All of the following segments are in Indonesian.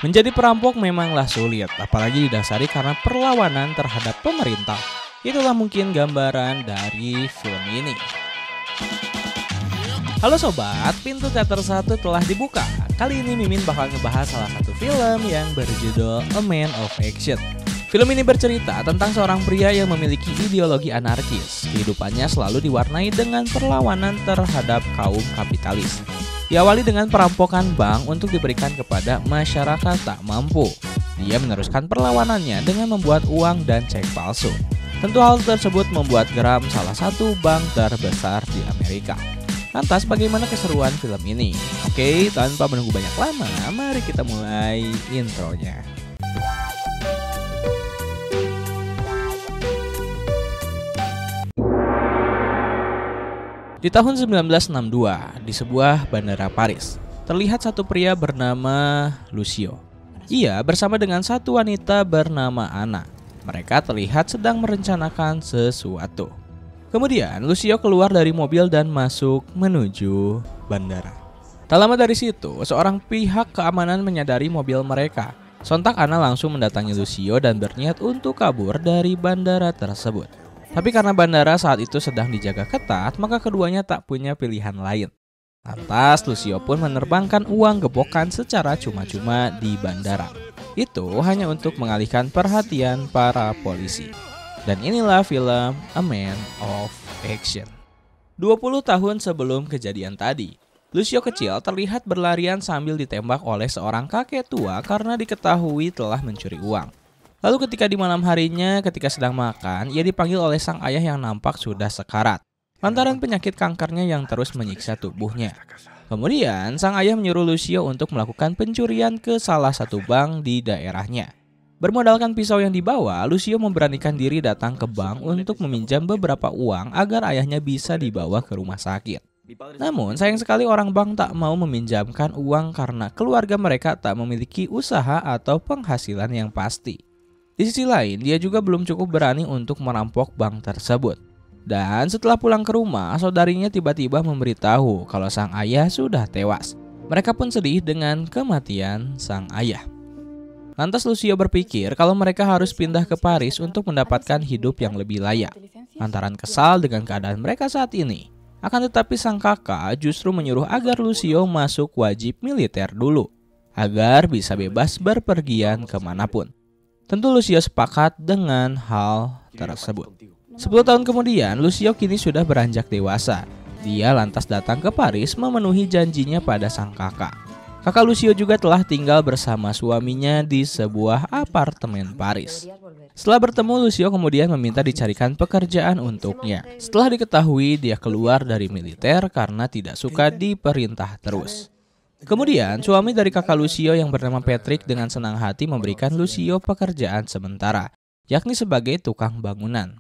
Menjadi perampok memanglah sulit, apalagi didasari karena perlawanan terhadap pemerintah. Itulah mungkin gambaran dari film ini. Halo sobat, pintu teater 1 telah dibuka. Kali ini Mimin bakal ngebahas salah satu film yang berjudul A Man of Action. Film ini bercerita tentang seorang pria yang memiliki ideologi anarkis. Kehidupannya selalu diwarnai dengan perlawanan terhadap kaum kapitalis. Diawali dengan perampokan bank untuk diberikan kepada masyarakat tak mampu. Dia meneruskan perlawanannya dengan membuat uang dan cek palsu. Tentu hal tersebut membuat geram salah satu bank terbesar di Amerika. Lantas bagaimana keseruan film ini? Oke, tanpa menunggu banyak lama, mari kita mulai intronya. Di tahun 1962, di sebuah bandara Paris, terlihat satu pria bernama Lucio. Ia bersama dengan satu wanita bernama Anna. Mereka terlihat sedang merencanakan sesuatu. Kemudian Lucio keluar dari mobil dan masuk menuju bandara. Tak lama dari situ, seorang pihak keamanan menyadari mobil mereka. Sontak Anna langsung mendatangi Lucio dan berniat untuk kabur dari bandara tersebut. Tapi karena bandara saat itu sedang dijaga ketat, maka keduanya tak punya pilihan lain. Lantas Lucio pun menerbangkan uang gebokan secara cuma-cuma di bandara. Itu hanya untuk mengalihkan perhatian para polisi. Dan inilah film A Man of Action. 20 tahun sebelum kejadian tadi, Lucio kecil terlihat berlarian sambil ditembak oleh seorang kakek tua karena diketahui telah mencuri uang. Lalu ketika di malam harinya ketika sedang makan, ia dipanggil oleh sang ayah yang nampak sudah sekarat lantaran penyakit kankernya yang terus menyiksa tubuhnya. Kemudian sang ayah menyuruh Lucio untuk melakukan pencurian ke salah satu bank di daerahnya. Bermodalkan pisau yang dibawa, Lucio memberanikan diri datang ke bank untuk meminjam beberapa uang agar ayahnya bisa dibawa ke rumah sakit. Namun sayang sekali orang bank tak mau meminjamkan uang karena keluarga mereka tak memiliki usaha atau penghasilan yang pasti. Di sisi lain, dia juga belum cukup berani untuk merampok bank tersebut. Dan setelah pulang ke rumah, saudarinya tiba-tiba memberitahu kalau sang ayah sudah tewas. Mereka pun sedih dengan kematian sang ayah. Lantas Lucio berpikir kalau mereka harus pindah ke Paris untuk mendapatkan hidup yang lebih layak. Lantaran kesal dengan keadaan mereka saat ini. Akan tetapi sang kakak justru menyuruh agar Lucio masuk wajib militer dulu, agar bisa bebas berpergian kemanapun. Tentu Lucio sepakat dengan hal tersebut. 10 tahun kemudian, Lucio kini sudah beranjak dewasa. Dia lantas datang ke Paris memenuhi janjinya pada sang kakak. Kakak Lucio juga telah tinggal bersama suaminya di sebuah apartemen Paris. Setelah bertemu, Lucio kemudian meminta dicarikan pekerjaan untuknya. Setelah diketahui dia keluar dari militer karena tidak suka diperintah terus. Kemudian, suami dari kakak Lucio yang bernama Patrick dengan senang hati memberikan Lucio pekerjaan sementara, yakni sebagai tukang bangunan.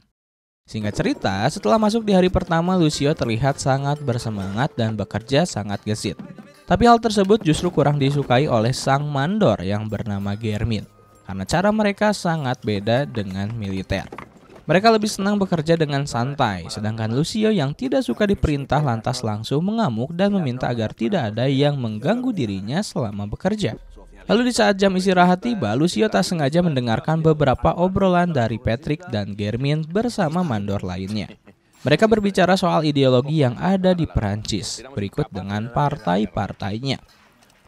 Singkat cerita, setelah masuk di hari pertama, Lucio terlihat sangat bersemangat dan bekerja sangat gesit. Tapi hal tersebut justru kurang disukai oleh sang mandor yang bernama Germin, karena cara mereka sangat beda dengan militer. Mereka lebih senang bekerja dengan santai, sedangkan Lucio yang tidak suka diperintah lantas langsung mengamuk dan meminta agar tidak ada yang mengganggu dirinya selama bekerja. Lalu di saat jam istirahat tiba, Lucio tak sengaja mendengarkan beberapa obrolan dari Patrick dan Germin bersama mandor lainnya. Mereka berbicara soal ideologi yang ada di Perancis, berikut dengan partai-partainya.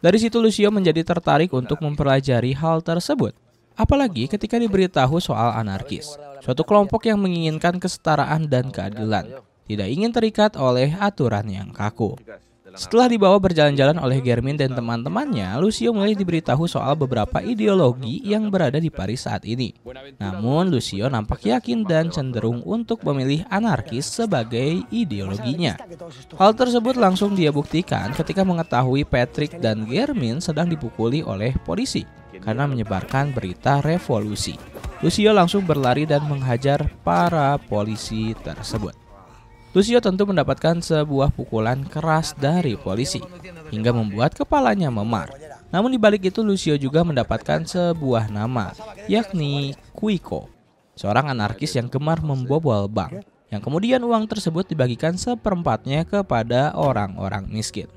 Dari situ Lucio menjadi tertarik untuk mempelajari hal tersebut. Apalagi ketika diberitahu soal anarkis, suatu kelompok yang menginginkan kesetaraan dan keadilan, tidak ingin terikat oleh aturan yang kaku. Setelah dibawa berjalan-jalan oleh Germin dan teman-temannya, Lucio mulai diberitahu soal beberapa ideologi yang berada di Paris saat ini. Namun Lucio nampak yakin dan cenderung untuk memilih anarkis sebagai ideologinya. Hal tersebut langsung dia buktikan ketika mengetahui Patrick dan Germin sedang dipukuli oleh polisi karena menyebarkan berita revolusi. Lucio langsung berlari dan menghajar para polisi tersebut. Lucio tentu mendapatkan sebuah pukulan keras dari polisi hingga membuat kepalanya memar. Namun di balik itu Lucio juga mendapatkan sebuah nama, yakni Quico, seorang anarkis yang gemar membobol bank, yang kemudian uang tersebut dibagikan seperempatnya kepada orang-orang miskin.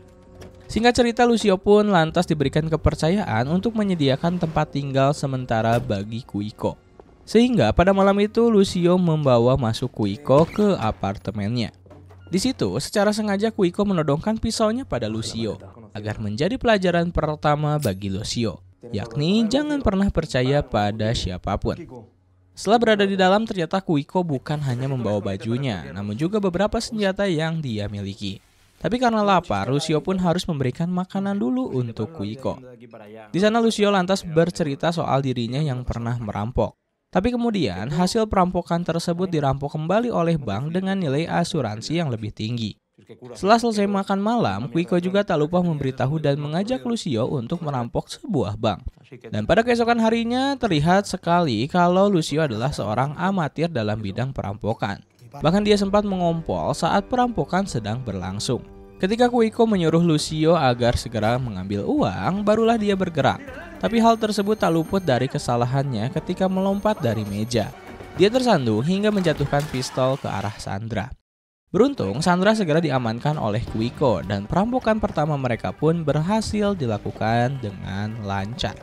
Singkat cerita, Lucio pun lantas diberikan kepercayaan untuk menyediakan tempat tinggal sementara bagi Kuiko. Sehingga pada malam itu Lucio membawa masuk Kuiko ke apartemennya. Di situ, secara sengaja Kuiko menodongkan pisaunya pada Lucio agar menjadi pelajaran pertama bagi Lucio, yakni jangan pernah percaya pada siapapun. Setelah berada di dalam, ternyata Kuiko bukan hanya membawa bajunya, namun juga beberapa senjata yang dia miliki. Tapi karena lapar, Lucio pun harus memberikan makanan dulu untuk Kuiko. Di sana Lucio lantas bercerita soal dirinya yang pernah merampok. Tapi kemudian hasil perampokan tersebut dirampok kembali oleh bank dengan nilai asuransi yang lebih tinggi. Setelah selesai makan malam, Kuiko juga tak lupa memberitahu dan mengajak Lucio untuk merampok sebuah bank. Dan pada keesokan harinya terlihat sekali kalau Lucio adalah seorang amatir dalam bidang perampokan. Bahkan dia sempat mengompol saat perampokan sedang berlangsung. Ketika Kuiko menyuruh Lucio agar segera mengambil uang, barulah dia bergerak. Tapi hal tersebut tak luput dari kesalahannya ketika melompat dari meja. Dia tersandung hingga menjatuhkan pistol ke arah Sandra. Beruntung, Sandra segera diamankan oleh Kuiko dan perampokan pertama mereka pun berhasil dilakukan dengan lancar.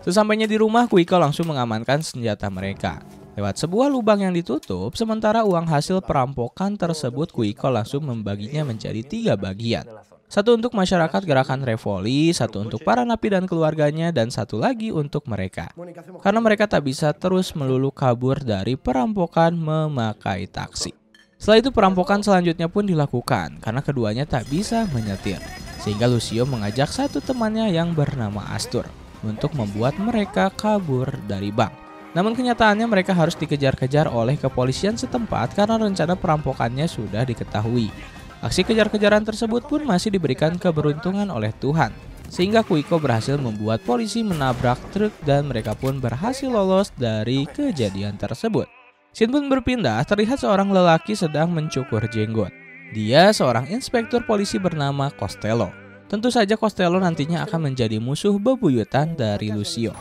Sesampainya di rumah, Kuiko langsung mengamankan senjata mereka. Lewat sebuah lubang yang ditutup, sementara uang hasil perampokan tersebut Kuiko langsung membaginya menjadi 3 bagian. Satu untuk masyarakat gerakan Revoli, satu untuk para napi dan keluarganya, dan satu lagi untuk mereka. Karena mereka tak bisa terus melulu kabur dari perampokan memakai taksi. Setelah itu perampokan selanjutnya pun dilakukan karena keduanya tak bisa menyetir. Sehingga Lucio mengajak satu temannya yang bernama Astur untuk membuat mereka kabur dari bank. Namun kenyataannya mereka harus dikejar-kejar oleh kepolisian setempat karena rencana perampokannya sudah diketahui. Aksi kejar-kejaran tersebut pun masih diberikan keberuntungan oleh Tuhan, sehingga Kuiko berhasil membuat polisi menabrak truk dan mereka pun berhasil lolos dari kejadian tersebut. Scene pun berpindah, terlihat seorang lelaki sedang mencukur jenggot. Dia seorang inspektur polisi bernama Costello. Tentu saja Costello nantinya akan menjadi musuh bebuyutan dari Lucio.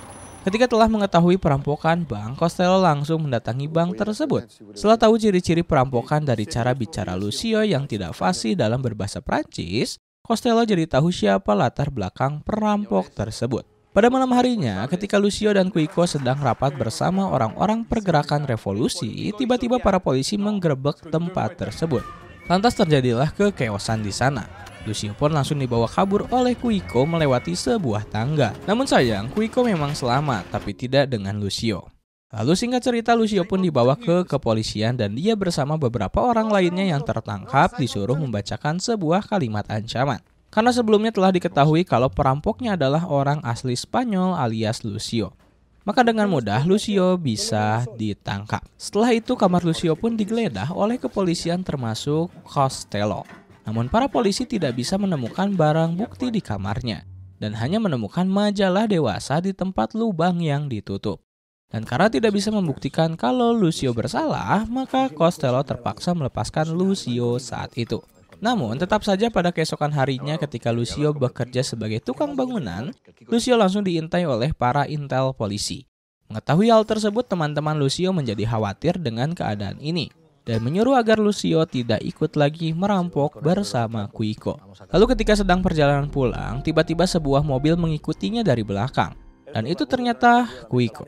Ketika telah mengetahui perampokan bank, Costello langsung mendatangi bank tersebut. Setelah tahu ciri-ciri perampokan dari cara bicara Lucio yang tidak fasih dalam berbahasa Prancis, Costello jadi tahu siapa latar belakang perampok tersebut. Pada malam harinya, ketika Lucio dan Kuiko sedang rapat bersama orang-orang pergerakan revolusi, tiba-tiba para polisi menggerebek tempat tersebut. Lantas terjadilah kekeosan di sana. Lucio pun langsung dibawa kabur oleh Kuiko melewati sebuah tangga. Namun sayang, Kuiko memang selamat, tapi tidak dengan Lucio. Lalu singkat cerita, Lucio pun dibawa ke kepolisian dan dia bersama beberapa orang lainnya yang tertangkap disuruh membacakan sebuah kalimat ancaman. Karena sebelumnya telah diketahui kalau perampoknya adalah orang asli Spanyol alias Lucio. Maka dengan mudah Lucio bisa ditangkap. Setelah itu kamar Lucio pun digeledah oleh kepolisian termasuk Costello. Namun para polisi tidak bisa menemukan barang bukti di kamarnya dan hanya menemukan majalah dewasa di tempat lubang yang ditutup. Dan karena tidak bisa membuktikan kalau Lucio bersalah, maka Costello terpaksa melepaskan Lucio saat itu. Namun tetap saja pada keesokan harinya ketika Lucio bekerja sebagai tukang bangunan, Lucio langsung diintai oleh para intel polisi. Mengetahui hal tersebut, teman-teman Lucio menjadi khawatir dengan keadaan ini dan menyuruh agar Lucio tidak ikut lagi merampok bersama Kuiko. Lalu ketika sedang perjalanan pulang, tiba-tiba sebuah mobil mengikutinya dari belakang. Dan itu ternyata Kuiko.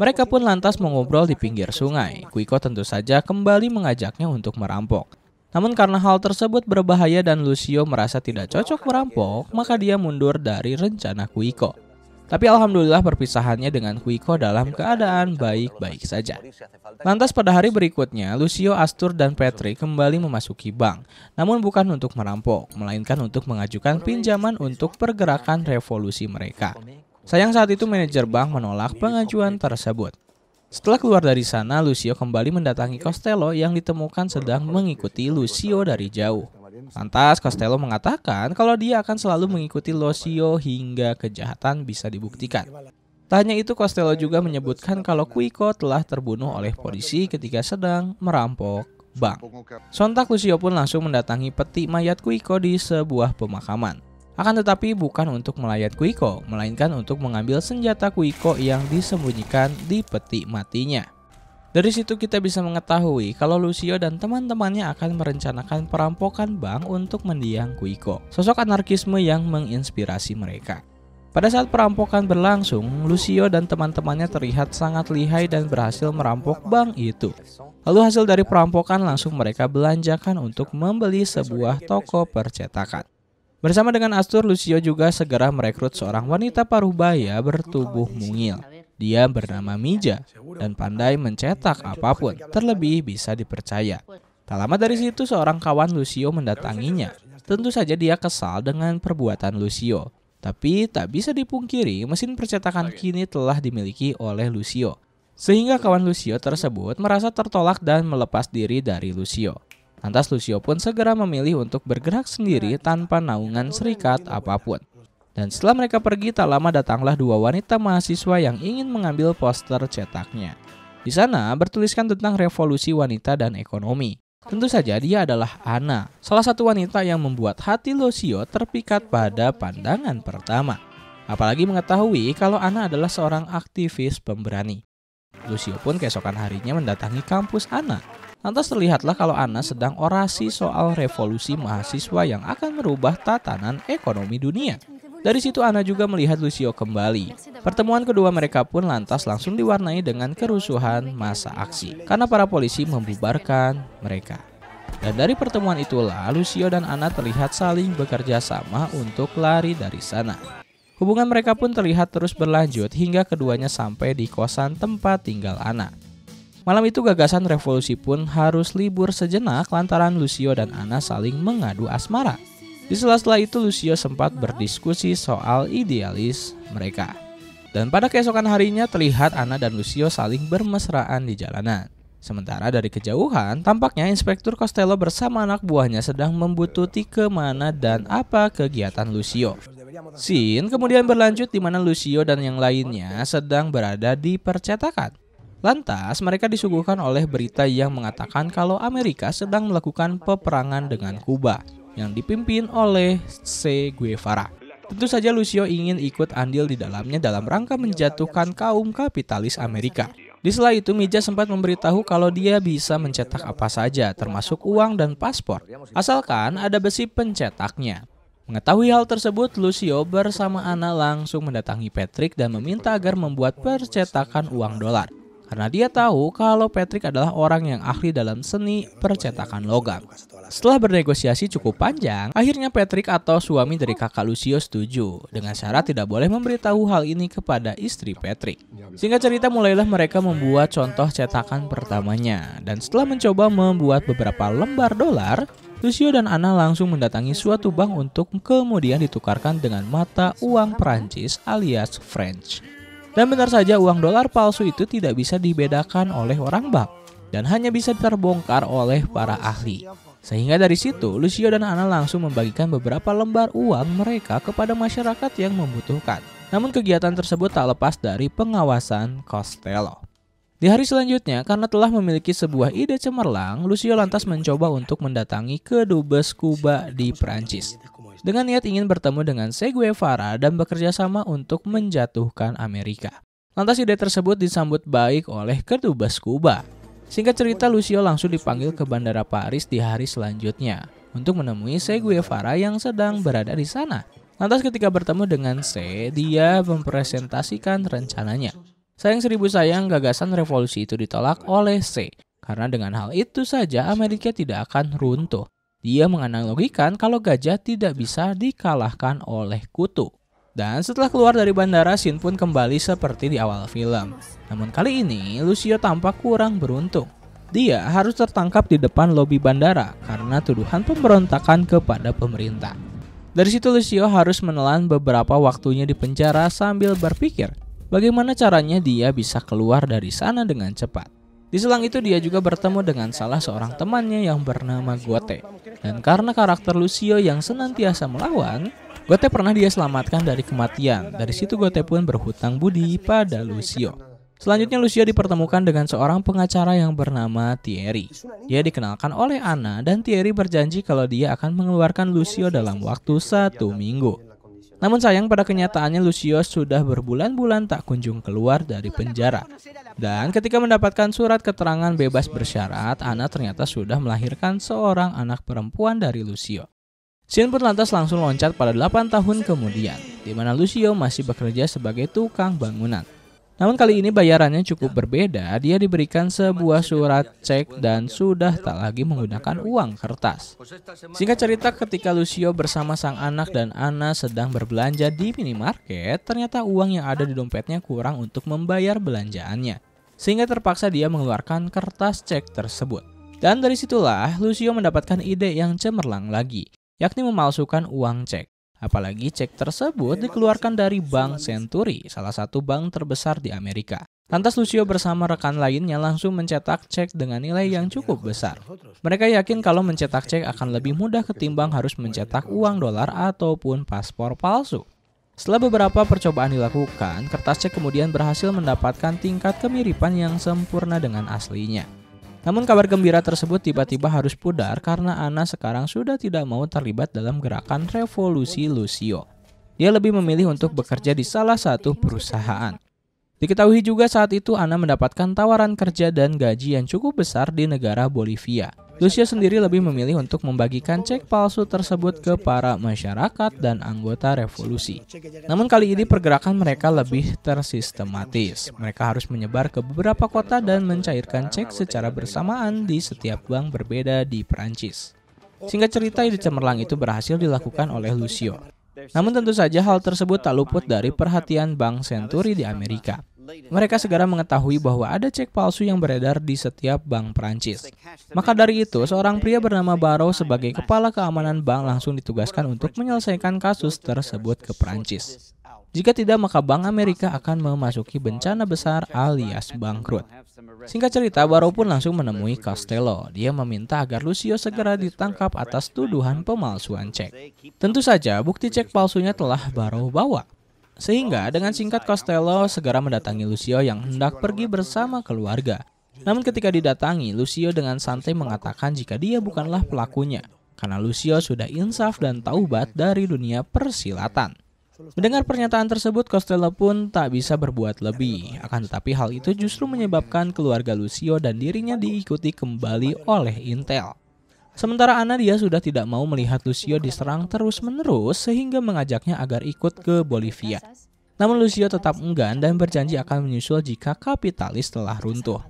Mereka pun lantas mengobrol di pinggir sungai. Kuiko tentu saja kembali mengajaknya untuk merampok. Namun karena hal tersebut berbahaya dan Lucio merasa tidak cocok merampok, maka dia mundur dari rencana Kuiko. Tapi alhamdulillah perpisahannya dengan Kuiko dalam keadaan baik-baik saja. Lantas pada hari berikutnya, Lucio, Astur, dan Patrick kembali memasuki bank. Namun bukan untuk merampok, melainkan untuk mengajukan pinjaman untuk pergerakan revolusi mereka. Sayang saat itu manajer bank menolak pengajuan tersebut. Setelah keluar dari sana, Lucio kembali mendatangi Costello yang ditemukan sedang mengikuti Lucio dari jauh. Lantas Costello mengatakan kalau dia akan selalu mengikuti Lucio hingga kejahatan bisa dibuktikan. Tak hanya itu, Costello juga menyebutkan kalau Kuiko telah terbunuh oleh polisi ketika sedang merampok bank. Sontak Lucio pun langsung mendatangi peti mayat Kuiko di sebuah pemakaman. Akan tetapi bukan untuk melayat Kuiko, melainkan untuk mengambil senjata Kuiko yang disembunyikan di peti matinya. Dari situ kita bisa mengetahui kalau Lucio dan teman-temannya akan merencanakan perampokan bank untuk mendiang Quico, sosok anarkisme yang menginspirasi mereka. Pada saat perampokan berlangsung, Lucio dan teman-temannya terlihat sangat lihai dan berhasil merampok bank itu. Lalu hasil dari perampokan langsung mereka belanjakan untuk membeli sebuah toko percetakan. Bersama dengan Astur, Lucio juga segera merekrut seorang wanita parubaya bertubuh mungil. Dia bernama Mija dan pandai mencetak apapun, terlebih bisa dipercaya. Tak lama dari situ seorang kawan Lucio mendatanginya. Tentu saja dia kesal dengan perbuatan Lucio. Tapi tak bisa dipungkiri mesin percetakan kini telah dimiliki oleh Lucio. Sehingga kawan Lucio tersebut merasa tertolak dan melepas diri dari Lucio. Lantas Lucio pun segera memilih untuk bergerak sendiri tanpa naungan serikat apapun. Dan setelah mereka pergi, tak lama datanglah dua wanita mahasiswa yang ingin mengambil poster cetaknya. Di sana bertuliskan tentang revolusi wanita dan ekonomi. Tentu saja dia adalah Anna, salah satu wanita yang membuat hati Lucio terpikat pada pandangan pertama. Apalagi mengetahui kalau Anna adalah seorang aktivis pemberani. Lucio pun keesokan harinya mendatangi kampus Anna. Lantas terlihatlah kalau Anna sedang orasi soal revolusi mahasiswa yang akan merubah tatanan ekonomi dunia. Dari situ Anna juga melihat Lucio kembali. Pertemuan kedua mereka pun lantas langsung diwarnai dengan kerusuhan massa aksi karena para polisi membubarkan mereka. Dan dari pertemuan itulah Lucio dan Anna terlihat saling bekerja sama untuk lari dari sana. Hubungan mereka pun terlihat terus berlanjut hingga keduanya sampai di kosan tempat tinggal Anna. Malam itu gagasan revolusi pun harus libur sejenak lantaran Lucio dan Anna saling mengadu asmara. Di sela-sela itu Lucio sempat berdiskusi soal idealis mereka. Dan pada keesokan harinya terlihat Anna dan Lucio saling bermesraan di jalanan. Sementara dari kejauhan tampaknya Inspektur Costello bersama anak buahnya sedang membuntuti kemana dan apa kegiatan Lucio. Scene kemudian berlanjut di mana Lucio dan yang lainnya sedang berada di percetakan. Lantas mereka disuguhkan oleh berita yang mengatakan kalau Amerika sedang melakukan peperangan dengan Kuba yang dipimpin oleh Che Guevara. Tentu saja Lucio ingin ikut andil di dalamnya dalam rangka menjatuhkan kaum kapitalis Amerika. Di sela itu Mija sempat memberitahu kalau dia bisa mencetak apa saja termasuk uang dan paspor, asalkan ada besi pencetaknya. Mengetahui hal tersebut, Lucio bersama Anna langsung mendatangi Patrick dan meminta agar membuat percetakan uang dolar. Karena dia tahu kalau Patrick adalah orang yang ahli dalam seni percetakan logam. Setelah bernegosiasi cukup panjang, akhirnya Patrick atau suami dari kakak Lucio setuju dengan syarat tidak boleh memberitahu hal ini kepada istri Patrick. Singkat cerita mulailah mereka membuat contoh cetakan pertamanya. Dan setelah mencoba membuat beberapa lembar dolar, Lucio dan Anna langsung mendatangi suatu bank untuk kemudian ditukarkan dengan mata uang Prancis alias French. Dan benar saja uang dolar palsu itu tidak bisa dibedakan oleh orang bank dan hanya bisa terbongkar oleh para ahli. Sehingga dari situ Lucio dan Anna langsung membagikan beberapa lembar uang mereka kepada masyarakat yang membutuhkan. Namun kegiatan tersebut tak lepas dari pengawasan Costello. Di hari selanjutnya, karena telah memiliki sebuah ide cemerlang, Lucio lantas mencoba untuk mendatangi kedubes Kuba di Prancis. Dengan niat ingin bertemu dengan Che Guevara dan bekerja sama untuk menjatuhkan Amerika. Lantas ide tersebut disambut baik oleh kedubes Kuba. Singkat cerita, Lucio langsung dipanggil ke Bandara Paris di hari selanjutnya untuk menemui Che Guevara yang sedang berada di sana. Lantas ketika bertemu dengan Che, dia mempresentasikan rencananya. Sayang seribu sayang, gagasan revolusi itu ditolak oleh Che. Karena dengan hal itu saja Amerika tidak akan runtuh. Dia menganalogikan kalau gajah tidak bisa dikalahkan oleh kutu. Dan setelah keluar dari bandara, scene pun kembali seperti di awal film. Namun kali ini, Lucio tampak kurang beruntung. Dia harus tertangkap di depan lobi bandara karena tuduhan pemberontakan kepada pemerintah. Dari situ Lucio harus menelan beberapa waktunya di penjara sambil berpikir bagaimana caranya dia bisa keluar dari sana dengan cepat. Di selang itu dia juga bertemu dengan salah seorang temannya yang bernama Gote. Dan karena karakter Lucio yang senantiasa melawan, Gote pernah dia selamatkan dari kematian. Dari situ Gote pun berhutang budi pada Lucio. Selanjutnya Lucio dipertemukan dengan seorang pengacara yang bernama Thierry. Dia dikenalkan oleh Anna dan Thierry berjanji kalau dia akan mengeluarkan Lucio dalam waktu 1 minggu. Namun sayang pada kenyataannya Lucio sudah berbulan-bulan tak kunjung keluar dari penjara. Dan ketika mendapatkan surat keterangan bebas bersyarat, Anna ternyata sudah melahirkan seorang anak perempuan dari Lucio. Scene pun lantas langsung loncat pada 8 tahun kemudian, di mana Lucio masih bekerja sebagai tukang bangunan. Namun kali ini bayarannya cukup berbeda, dia diberikan sebuah surat cek dan sudah tak lagi menggunakan uang kertas. Singkat cerita, ketika Lucio bersama sang anak dan Anna sedang berbelanja di minimarket, ternyata uang yang ada di dompetnya kurang untuk membayar belanjaannya. Sehingga terpaksa dia mengeluarkan kertas cek tersebut. Dan dari situlah Lucio mendapatkan ide yang cemerlang lagi, yakni memalsukan uang cek. Apalagi cek tersebut dikeluarkan dari Bank Century, salah satu bank terbesar di Amerika. Lantas Lucio bersama rekan lainnya langsung mencetak cek dengan nilai yang cukup besar. Mereka yakin kalau mencetak cek akan lebih mudah ketimbang harus mencetak uang dolar ataupun paspor palsu. Setelah beberapa percobaan dilakukan, kertas cek kemudian berhasil mendapatkan tingkat kemiripan yang sempurna dengan aslinya. Namun kabar gembira tersebut tiba-tiba harus pudar karena Anna sekarang sudah tidak mau terlibat dalam gerakan revolusi Lucio. Dia lebih memilih untuk bekerja di salah satu perusahaan. Diketahui juga saat itu Anna mendapatkan tawaran kerja dan gaji yang cukup besar di negara Bolivia. Lucio sendiri lebih memilih untuk membagikan cek palsu tersebut ke para masyarakat dan anggota revolusi. Namun kali ini pergerakan mereka lebih tersistematis. Mereka harus menyebar ke beberapa kota dan mencairkan cek secara bersamaan di setiap bank berbeda di Perancis. Singkat cerita, ide cemerlang itu berhasil dilakukan oleh Lucio. Namun tentu saja hal tersebut tak luput dari perhatian Bank Century di Amerika. Mereka segera mengetahui bahwa ada cek palsu yang beredar di setiap bank Prancis. Maka dari itu, seorang pria bernama Barrow sebagai kepala keamanan bank langsung ditugaskan untuk menyelesaikan kasus tersebut ke Prancis. Jika tidak, maka Bank Amerika akan memasuki bencana besar alias bangkrut. Singkat cerita, Barrow pun langsung menemui Costello. Dia meminta agar Lucio segera ditangkap atas tuduhan pemalsuan cek. Tentu saja, bukti cek palsunya telah Barrow bawa. Sehingga dengan singkat Costello segera mendatangi Lucio yang hendak pergi bersama keluarga. Namun ketika didatangi, Lucio dengan santai mengatakan jika dia bukanlah pelakunya, karena Lucio sudah insaf dan taubat dari dunia persilatan. Mendengar pernyataan tersebut, Costello pun tak bisa berbuat lebih. Akan tetapi hal itu justru menyebabkan keluarga Lucio dan dirinya diikuti kembali oleh Intel. Sementara Anna, dia sudah tidak mau melihat Lucio diserang terus-menerus sehingga mengajaknya agar ikut ke Bolivia. Namun Lucio tetap enggan dan berjanji akan menyusul jika kapitalis telah runtuh.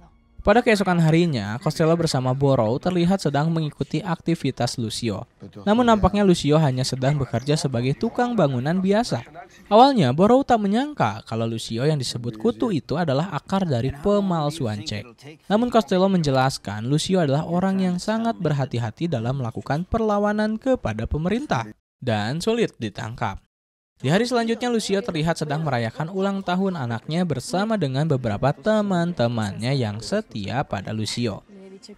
Pada keesokan harinya, Costello bersama Barrow terlihat sedang mengikuti aktivitas Lucio. Namun nampaknya Lucio hanya sedang bekerja sebagai tukang bangunan biasa. Awalnya, Barrow tak menyangka kalau Lucio yang disebut kutu itu adalah akar dari pemalsuan cek. Namun Costello menjelaskan Lucio adalah orang yang sangat berhati-hati dalam melakukan perlawanan kepada pemerintah dan sulit ditangkap. Di hari selanjutnya, Lucio terlihat sedang merayakan ulang tahun anaknya bersama dengan beberapa teman-temannya yang setia pada Lucio.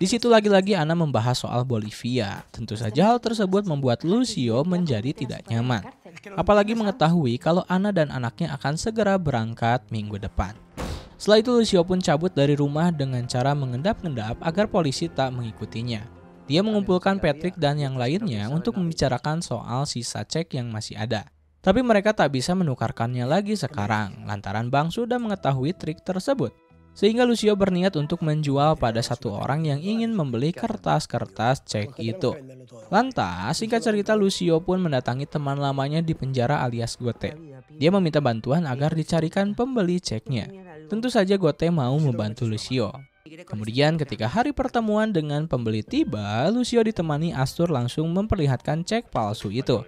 Di situ lagi-lagi Anna membahas soal Bolivia. Tentu saja hal tersebut membuat Lucio menjadi tidak nyaman. Apalagi mengetahui kalau Anna dan anaknya akan segera berangkat minggu depan. Setelah itu Lucio pun cabut dari rumah dengan cara mengendap-endap agar polisi tak mengikutinya. Dia mengumpulkan Patrick dan yang lainnya untuk membicarakan soal sisa cek yang masih ada. Tapi mereka tak bisa menukarkannya lagi sekarang, lantaran bank sudah mengetahui trik tersebut. Sehingga Lucio berniat untuk menjual pada satu orang yang ingin membeli kertas-kertas cek itu. Lantas, singkat cerita, Lucio pun mendatangi teman lamanya di penjara alias Gote. Dia meminta bantuan agar dicarikan pembeli ceknya. Tentu saja Gote mau membantu Lucio. Kemudian ketika hari pertemuan dengan pembeli tiba, Lucio ditemani Astur langsung memperlihatkan cek palsu itu.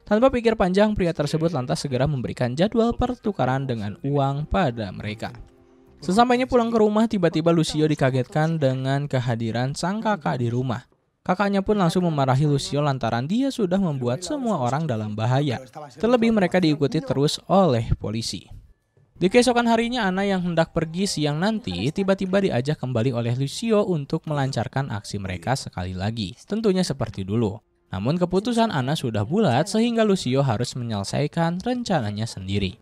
Tanpa pikir panjang, pria tersebut lantas segera memberikan jadwal pertukaran dengan uang pada mereka. Sesampainya pulang ke rumah, tiba-tiba Lucio dikagetkan dengan kehadiran sang kakak di rumah. Kakaknya pun langsung memarahi Lucio lantaran dia sudah membuat semua orang dalam bahaya. Terlebih mereka diikuti terus oleh polisi. Di keesokan harinya, Anna yang hendak pergi siang nanti tiba-tiba diajak kembali oleh Lucio untuk melancarkan aksi mereka sekali lagi. Tentunya seperti dulu. Namun keputusan Anna sudah bulat sehingga Lucio harus menyelesaikan rencananya sendiri.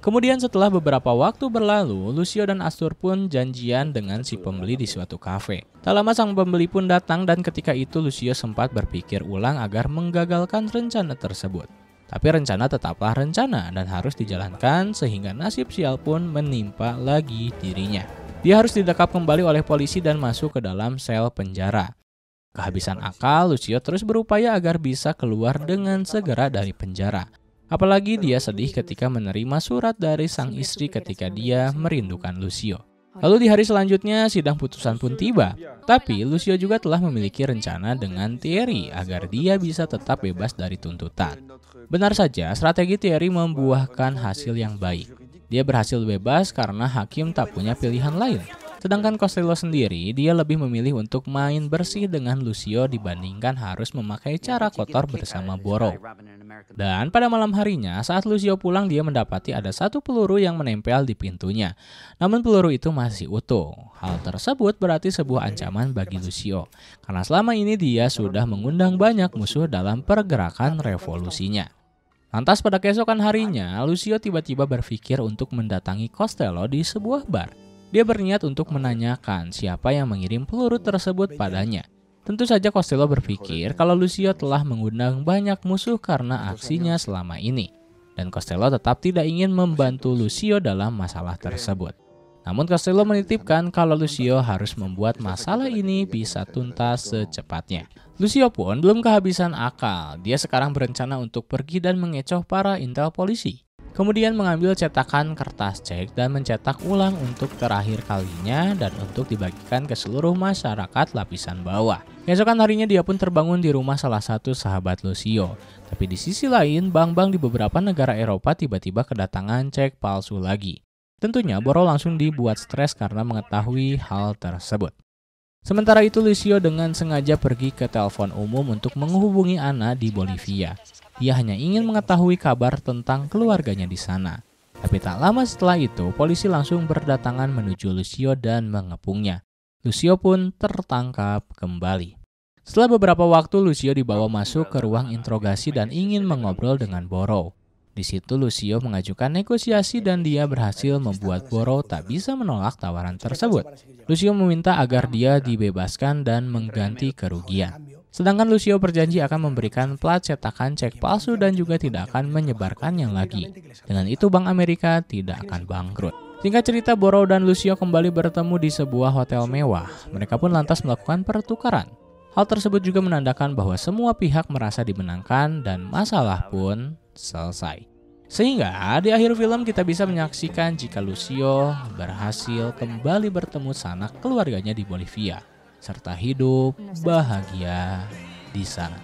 Kemudian setelah beberapa waktu berlalu, Lucio dan Astur pun janjian dengan si pembeli di suatu kafe. Tak lama sang pembeli pun datang dan ketika itu Lucio sempat berpikir ulang agar menggagalkan rencana tersebut. Tapi rencana tetaplah rencana dan harus dijalankan sehingga nasib sial pun menimpa lagi dirinya. Dia harus didekap kembali oleh polisi dan masuk ke dalam sel penjara. Kehabisan akal, Lucio terus berupaya agar bisa keluar dengan segera dari penjara. Apalagi dia sedih ketika menerima surat dari sang istri ketika dia merindukan Lucio. Lalu di hari selanjutnya sidang putusan pun tiba. Tapi Lucio juga telah memiliki rencana dengan Thierry agar dia bisa tetap bebas dari tuntutan. Benar saja, strategi Thierry membuahkan hasil yang baik. Dia berhasil bebas karena hakim tak punya pilihan lain. Sedangkan Costello sendiri, dia lebih memilih untuk main bersih dengan Lucio dibandingkan harus memakai cara kotor bersama Boro. Dan pada malam harinya, saat Lucio pulang, dia mendapati ada satu peluru yang menempel di pintunya. Namun peluru itu masih utuh. Hal tersebut berarti sebuah ancaman bagi Lucio, karena selama ini dia sudah mengundang banyak musuh dalam pergerakan revolusinya. Lantas pada keesokan harinya, Lucio tiba-tiba berpikir untuk mendatangi Costello di sebuah bar. Dia berniat untuk menanyakan siapa yang mengirim peluru tersebut padanya. Tentu saja Costello berpikir kalau Lucio telah mengundang banyak musuh karena aksinya selama ini. Dan Costello tetap tidak ingin membantu Lucio dalam masalah tersebut. Namun Costello menitipkan kalau Lucio harus membuat masalah ini bisa tuntas secepatnya. Lucio pun belum kehabisan akal. Dia sekarang berencana untuk pergi dan mengecoh para intel polisi. Kemudian mengambil cetakan kertas cek dan mencetak ulang untuk terakhir kalinya dan untuk dibagikan ke seluruh masyarakat lapisan bawah. Keesokan harinya dia pun terbangun di rumah salah satu sahabat Lucio. Tapi di sisi lain, bank-bank di beberapa negara Eropa tiba-tiba kedatangan cek palsu lagi. Tentunya Boro langsung dibuat stres karena mengetahui hal tersebut. Sementara itu Lucio dengan sengaja pergi ke telepon umum untuk menghubungi Ana di Bolivia. Dia hanya ingin mengetahui kabar tentang keluarganya di sana. Tapi tak lama setelah itu, polisi langsung berdatangan menuju Lucio dan mengepungnya. Lucio pun tertangkap kembali. Setelah beberapa waktu, Lucio dibawa masuk ke ruang interogasi dan ingin mengobrol dengan Boro. Di situ Lucio mengajukan negosiasi dan dia berhasil membuat Boro tak bisa menolak tawaran tersebut. Lucio meminta agar dia dibebaskan dan mengganti kerugian. Sedangkan Lucio berjanji akan memberikan plat cetakan cek palsu dan juga tidak akan menyebarkannya lagi. Dengan itu Bank Amerika tidak akan bangkrut. Singkat cerita, Boro dan Lucio kembali bertemu di sebuah hotel mewah. Mereka pun lantas melakukan pertukaran. Hal tersebut juga menandakan bahwa semua pihak merasa dimenangkan dan masalah pun selesai. Sehingga di akhir film kita bisa menyaksikan jika Lucio berhasil kembali bertemu sanak keluarganya di Bolivia, serta hidup bahagia di sana.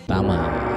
Tamat.